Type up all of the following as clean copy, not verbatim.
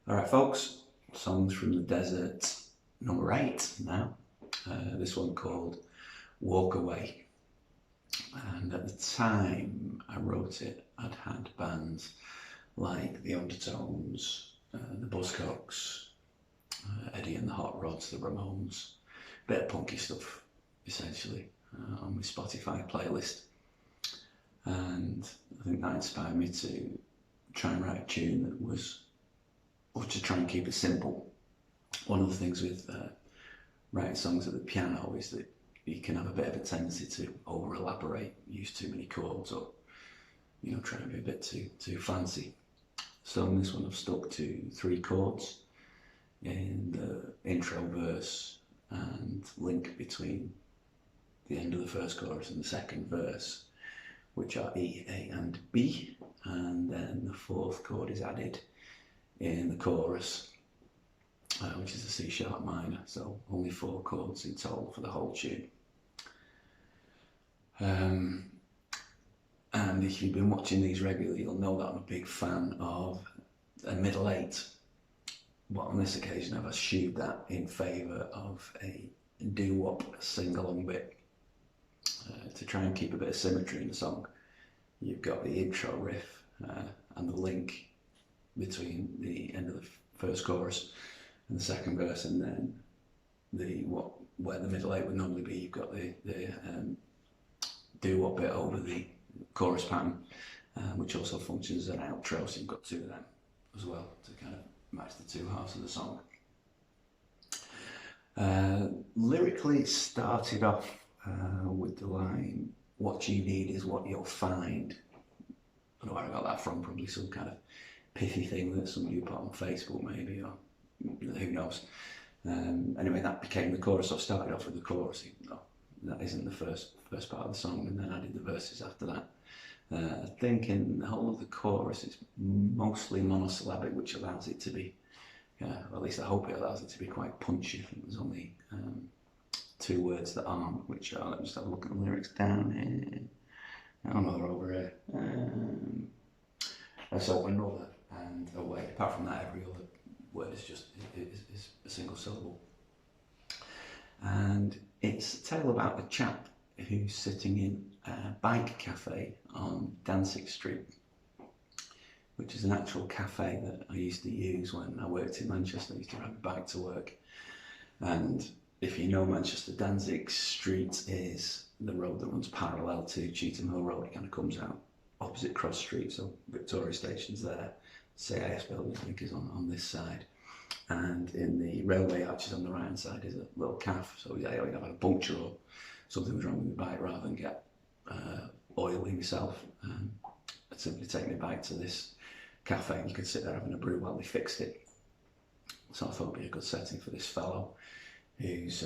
Alright folks, songs from the desert number 8 now. This one called Walk Away. And at the time I wrote it, I'd had bands like the Undertones, the Buzzcocks, Eddie and the Hot Rods, the Ramones, a bit of punky stuff essentially on my Spotify playlist. And I think that inspired me to try and write a tune that was, or to try and keep it simple. One of the things with writing songs at the piano is that you can have a bit of a tendency to over elaborate, use too many chords, or try and be a bit too fancy. So in this one I've stuck to 3 chords in the intro verse and link between the end of the first chorus and the second verse, which are E, A and B, and then the 4th chord is added in the chorus, which is a C sharp minor, so only 4 chords in total for the whole tune. And if you've been watching these regularly, you'll know that I'm a big fan of a middle 8, but on this occasion I've eschewed that in favour of a doo-wop sing-along bit. To try and keep a bit of symmetry in the song, you've got the intro riff and the link between the end of the first chorus and the second verse, and then where the middle 8 would normally be, you've got the doo-wop bit over the chorus pattern, which also functions as an outro, so you've got 2 of them as well to kind of match the 2 halves of the song. Lyrically it started off with the line, "What you need is what you'll find." I don't know where I got that from, probably some kind of pithy thing that somebody put on Facebook maybe, or who knows. Anyway, that became the chorus. So I started off with the chorus, even though that isn't the first part of the song, and then added the verses after that. I think in the whole of the chorus it's mostly monosyllabic, which allows it to be, or at least I hope it allows it to be quite punchy. I think there's only 2 words that aren't, which are, let me just have a look at the lyrics down here. Oh no, they're over here. So another and away. Apart from that, every other word is just is a single syllable. And it's a tale about a chap who's sitting in a bike cafe on Danzig Street, which is an actual cafe that I used to use when I worked in Manchester. I used to ride a bike to work. And if you know Manchester, Danzig Street is the road that runs parallel to Cheetham Hill Road. It kind of comes out opposite Cross Street, so Victoria Station's there. CIS building, I think, is on this side. And in the railway arches on the right hand side is a little cafe. So yeah, I'd have had a puncture or something was wrong with my bike, rather than get oily myself. I'd simply take my bike to this cafe and you could sit there having a brew while they fixed it. So I thought it'd be a good setting for this fellow who's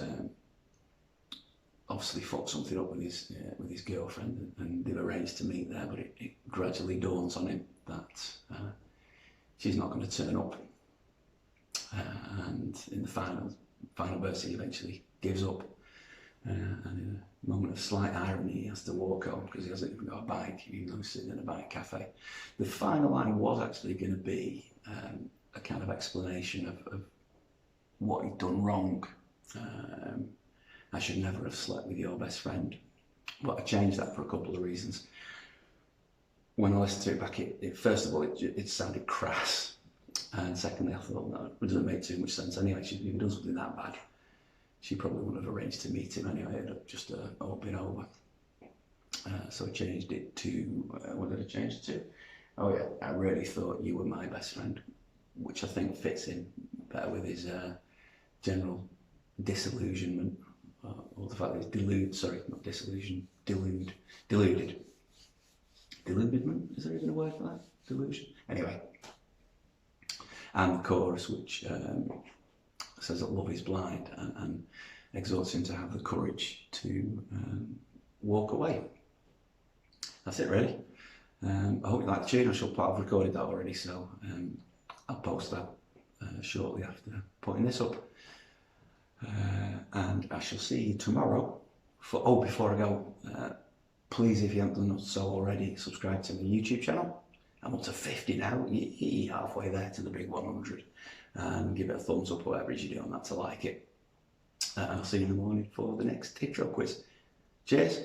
obviously fucked something up with his girlfriend, and they've arranged to meet there, but it gradually dawns on him that she's not going to turn up, and in the final verse he eventually gives up, and in a moment of slight irony he has to walk home because he hasn't even got a bike, even though he's sitting in a bike cafe. The final line was actually going to be a kind of explanation of what he'd done wrong. I should never have slept with your best friend, but I changed that for a couple of reasons. When I listened to it back, it first of all it sounded crass, and secondly I thought, no, it doesn't make too much sense anyway. If he'd done something that bad, she probably wouldn't have arranged to meet him anyway. It'd have just all been over. So I changed it to, what did I change it to? Oh yeah, I really thought you were my best friend, which I think fits in better with his general disillusionment, or the fact that he's deluded, deludedment, is there even a word for that? Delusion? Anyway. And the chorus, which says that love is blind, and exhorts him to have the courage to walk away. That's it really. I hope you like the tune. I've recorded that already, so I'll post that shortly after putting this up. And I shall see you tomorrow. Before I go, please, if you haven't done so already, subscribe to my YouTube channel. I'm up to 50 now. You're halfway there to the big 100. And give it a thumbs up, whatever it is you're doing that to like it. And I'll see you in the morning for the next intro quiz. Cheers.